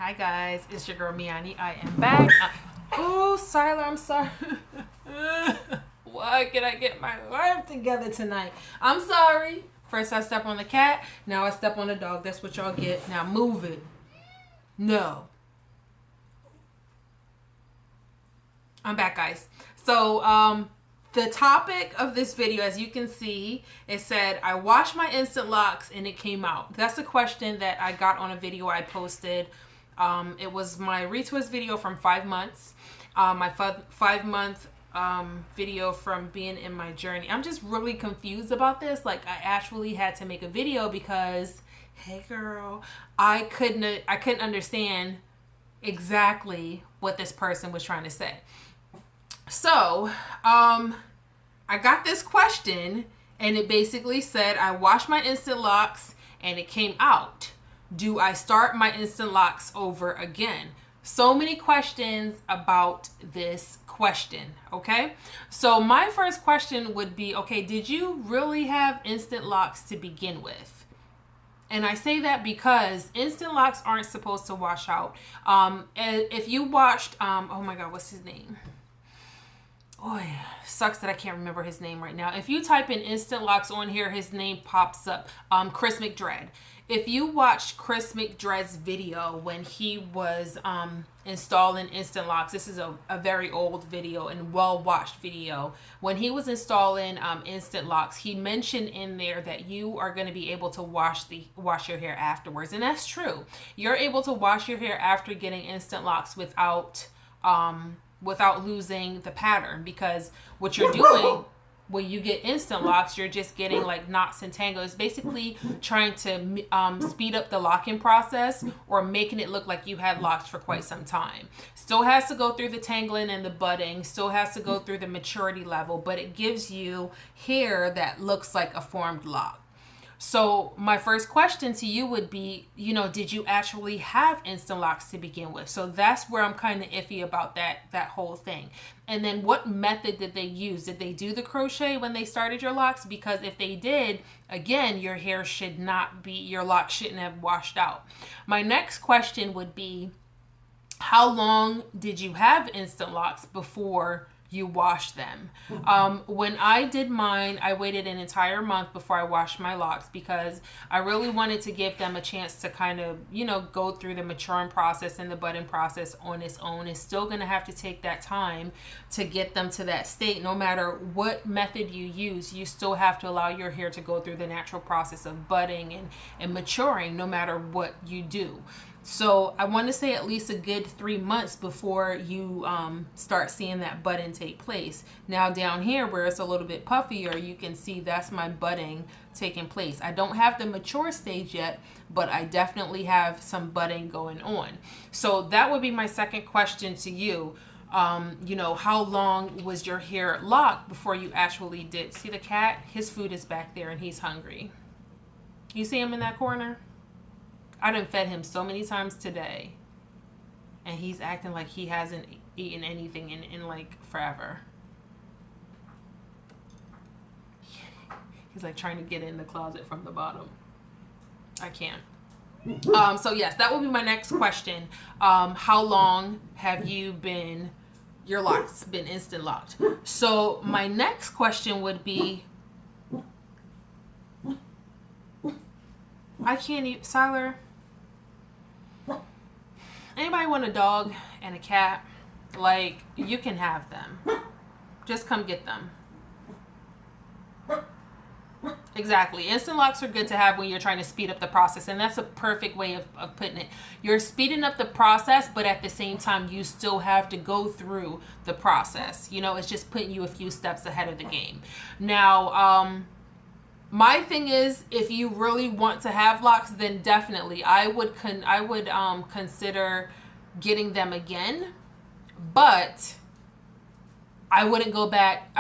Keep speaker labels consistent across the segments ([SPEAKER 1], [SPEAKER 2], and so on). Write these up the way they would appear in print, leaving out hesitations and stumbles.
[SPEAKER 1] Hi guys, it's your girl Me-Anie. I am back. Oh, Siler, I'm sorry. Why can I get my life together tonight? I'm sorry. First I step on the cat, now I step on the dog. That's what y'all get. Now move it. No. I'm back, guys. So, the topic of this video, as you can see, it said, I washed my instant locks and it came out. That's a question that I got on a video I posted. It was my retwist video from 5 months. My 5-month video from being in my journey. I'm just really confused about this. Like, I actually had to make a video because, hey girl, I couldn't understand exactly what this person was trying to say. So, I got this question and it basically said, I washed my instant locks and it came out. Do I start my instant locks over again? So many questions about this question, okay? So my first question would be, okay, did you really have instant locks to begin with? And I say that because instant locks aren't supposed to wash out. If you watched, oh my God, what's his name? Oh, yeah. Sucks that I can't remember his name right now. If you type in instant locks on here, his name pops up. Chris McDread. If you watched Chris McDread's video when he was installing instant locks, this is a very old video and well-watched video. When he was installing instant locks, he mentioned in there that you are going to be able to wash your hair afterwards. And that's true. You're able to wash your hair after getting instant locks without losing the pattern, because what you're doing when you get instant locks, you're just getting like knots and tangles. It's basically trying to speed up the locking process or making it look like you had locks for quite some time. Still has to go through the tangling and the budding, still has to go through the maturity level, but it gives you hair that looks like a formed lock. So my first question to you would be, did you actually have instant locks to begin with? So that's where I'm kind of iffy about that whole thing. And then what method did they use? Did they do the crochet when they started your locks? Because if they did, again, your locks shouldn't have washed out. My next question would be, how long did you have instant locks before you wash them? When I did mine, I waited an entire month before I washed my locks because I really wanted to give them a chance to kind of, go through the maturing process and the budding process on its own. It's still going to have to take that time to get them to that state. No matter what method you use, you still have to allow your hair to go through the natural process of budding and maturing, no matter what you do. So I want to say at least a good 3 months before you start seeing that budding take place. Now down here where it's a little bit puffier, you can see that's my budding taking place. I don't have the mature stage yet, but I definitely have some budding going on. So that would be my second question to you. How long was your hair locked before you actually did? See the cat? His food is back there and he's hungry. You see him in that corner? I done fed him so many times today, and he's acting like he hasn't eaten anything in like forever. He's like trying to get in the closet from the bottom. I can't. So yes, that will be my next question. How long have your locks been instant locked? So my next question would be, I can't eat, Siler. Anybody want a dog and a cat? Like, you can have them. Just come get them. Exactly. Instant locks are good to have when you're trying to speed up the process. And that's a perfect way of putting it. You're speeding up the process, but at the same time, you still have to go through the process. It's just putting you a few steps ahead of the game. Now, my thing is, if you really want to have locks, then definitely I would consider getting them again, but I wouldn't go back.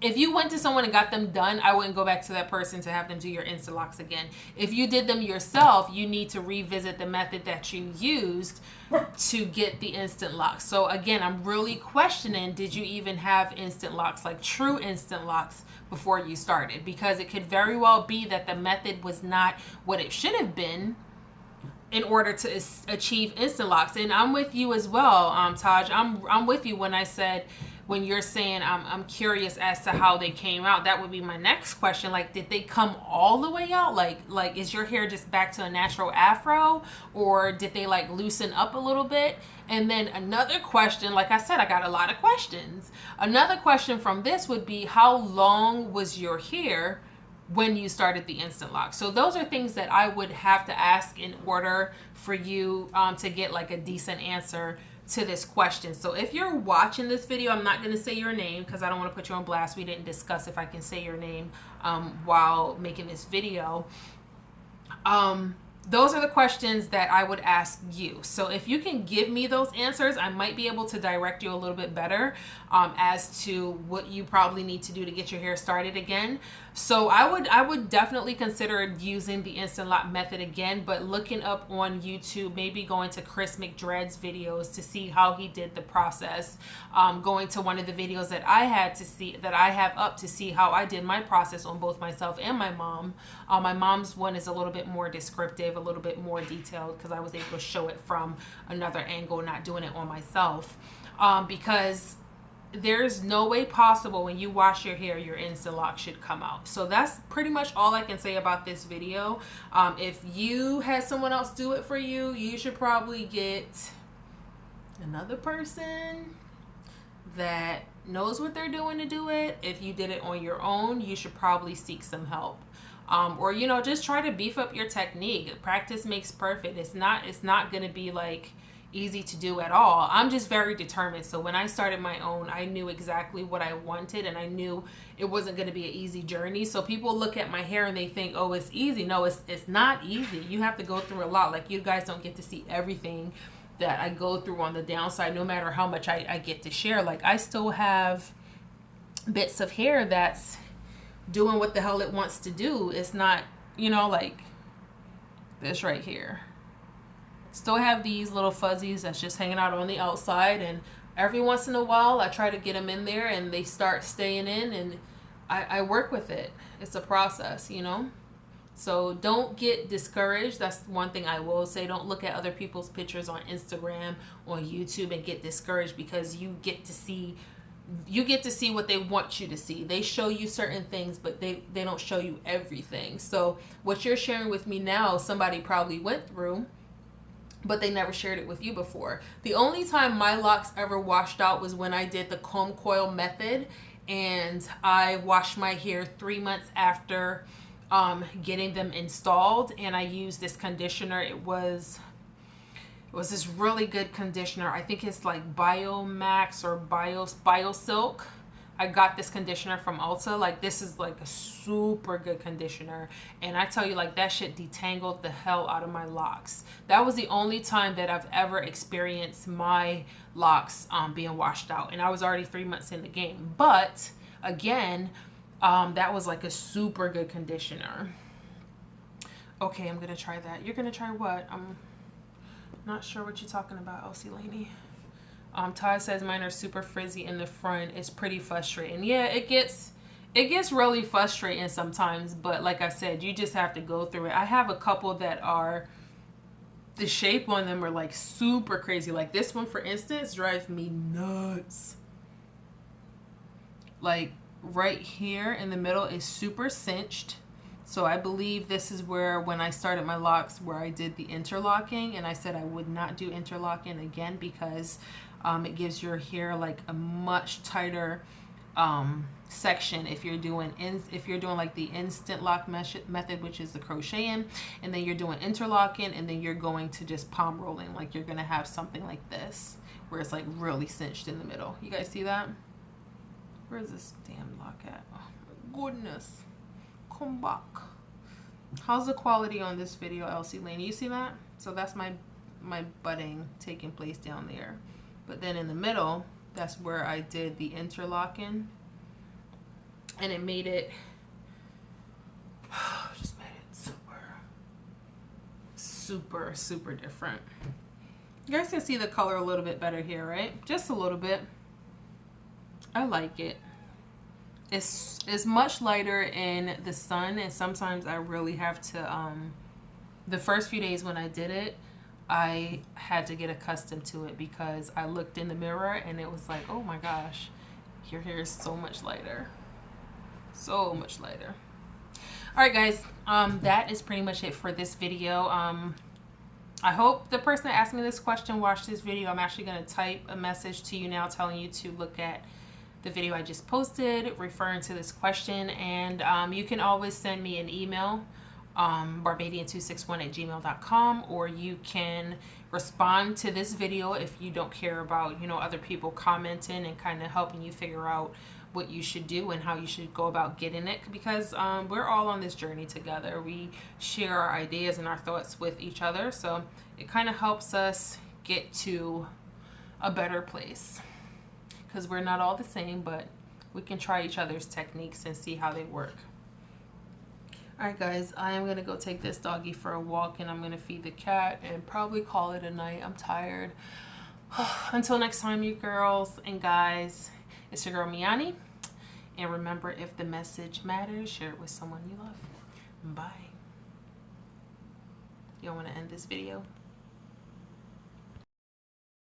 [SPEAKER 1] If you went to someone and got them done, I wouldn't go back to that person to have them do your instant locks again. If you did them yourself, you need to revisit the method that you used to get the instant locks. So again, I'm really questioning, did you even have instant locks, like true instant locks, before you started? Because it could very well be that the method was not what it should have been, in order to achieve instant locks. And I'm with you as well, Taj. I'm with you when I said, when you're saying I'm curious as to how they came out. That would be my next question. Like, did they come all the way out? Like is your hair just back to a natural afro, or did they like loosen up a little bit? And then another question, like I said, I got a lot of questions. Another question from this would be, how long was your hair when you started the instant lock? So those are things that I would have to ask in order for you to get like a decent answer to this question. So if you're watching this video, I'm not going to say your name because I don't want to put you on blast. We didn't discuss if I can say your name while making this video. Those are the questions that I would ask you. So if you can give me those answers, I might be able to direct you a little bit better as to what you probably need to do to get your hair started again. So I would definitely consider using the instant lock method again, but looking up on YouTube, maybe going to Chris McDread's videos to see how he did the process. Going to one of the videos that I have up to see how I did my process on both myself and my mom. My mom's one is a little bit more descriptive, a little bit more detailed, because I was able to show it from another angle, not doing it on myself. Because there's no way possible when you wash your hair, your instant lock should come out. So that's pretty much all I can say about this video. If you had someone else do it for you, you should probably get another person that knows what they're doing to do it. If you did it on your own, you should probably seek some help. Or, you know, just try to beef up your technique. Practice makes perfect. It's not going to be like easy to do at all. I'm just very determined. So when I started my own, I knew exactly what I wanted, and I knew it wasn't going to be an easy journey. So people look at my hair and they think, oh, it's easy. No, it's not easy. You have to go through a lot. Like, you guys don't get to see everything that I go through on the downside, no matter how much I get to share. Like, I still have bits of hair that's doing what the hell it wants to do. It's not, you know, like this right here. Still have these little fuzzies that's just hanging out on the outside, and every once in a while I try to get them in there and they start staying in, and I work with it. It's a process, you know. So don't get discouraged. That's one thing I will say. Don't look at other people's pictures on Instagram or YouTube and get discouraged, because you get to see what they want you to see. They show you certain things, but they don't show you everything. So what you're sharing with me now, somebody probably went through, but they never shared it with you before. The only time my locks ever washed out was when I did the comb coil method, and I washed my hair 3 months after getting them installed, and I used this conditioner. It was this really good conditioner. I think it's like Biomax or BioSilk. I got this conditioner from Ulta. Like, this is like a super good conditioner, and I tell you, like, that shit detangled the hell out of my locks. That was the only time that I've ever experienced my locks being washed out, and I was already 3 months in the game. But again, that was like a super good conditioner. Okay, I'm gonna try that. You're gonna try what? I'm not sure what you're talking about, Elsie Laney. Ty says mine are super frizzy in the front. It's pretty frustrating. Yeah, it gets really frustrating sometimes, but like I said, you just have to go through it. I have a couple that are, the shape on them are like super crazy. Like this one, for instance, drives me nuts. Like right here in the middle is super cinched. So I believe this is where, when I started my locks, where I did the interlocking, and I said I would not do interlocking again because it gives your hair like a much tighter section if you're doing like the instant lock method, which is the crocheting, and then you're doing interlocking, and then you're going to just palm rolling. Like, you're gonna have something like this where it's like really cinched in the middle. You guys see that? Where's this damn lock at? Oh my goodness. Come back. How's the quality on this video, Elsie Lane? You see that? So that's my budding taking place down there. But then in the middle, that's where I did the interlocking, and it made it just made it super different. You guys can see the color a little bit better here, right? Just a little bit. I like it. It's much lighter in the sun, and sometimes I really have to The first few days when I did it, I had to get accustomed to it because I looked in the mirror and it was like, oh my gosh, your hair is so much lighter. So much lighter. All right, guys, that is pretty much it for this video. I hope the person that asked me this question watched this video. I'm actually going to type a message to you now telling you to look at the video I just posted referring to this question. And you can always send me an email, barbadian261@gmail.com, or you can respond to this video if you don't care about, you know, other people commenting and kind of helping you figure out what you should do and how you should go about getting it, because we're all on this journey together. We share our ideas and our thoughts with each other, so it kind of helps us get to a better place, because we're not all the same, but we can try each other's techniques and see how they work. All right, guys, I am gonna go take this doggy for a walk, and I'm gonna feed the cat and probably call it a night. I'm tired. Until next time, you girls and guys, it's your girl Me-Anie, and remember, if the message matters, share it with someone you love. Bye. You want to end this video?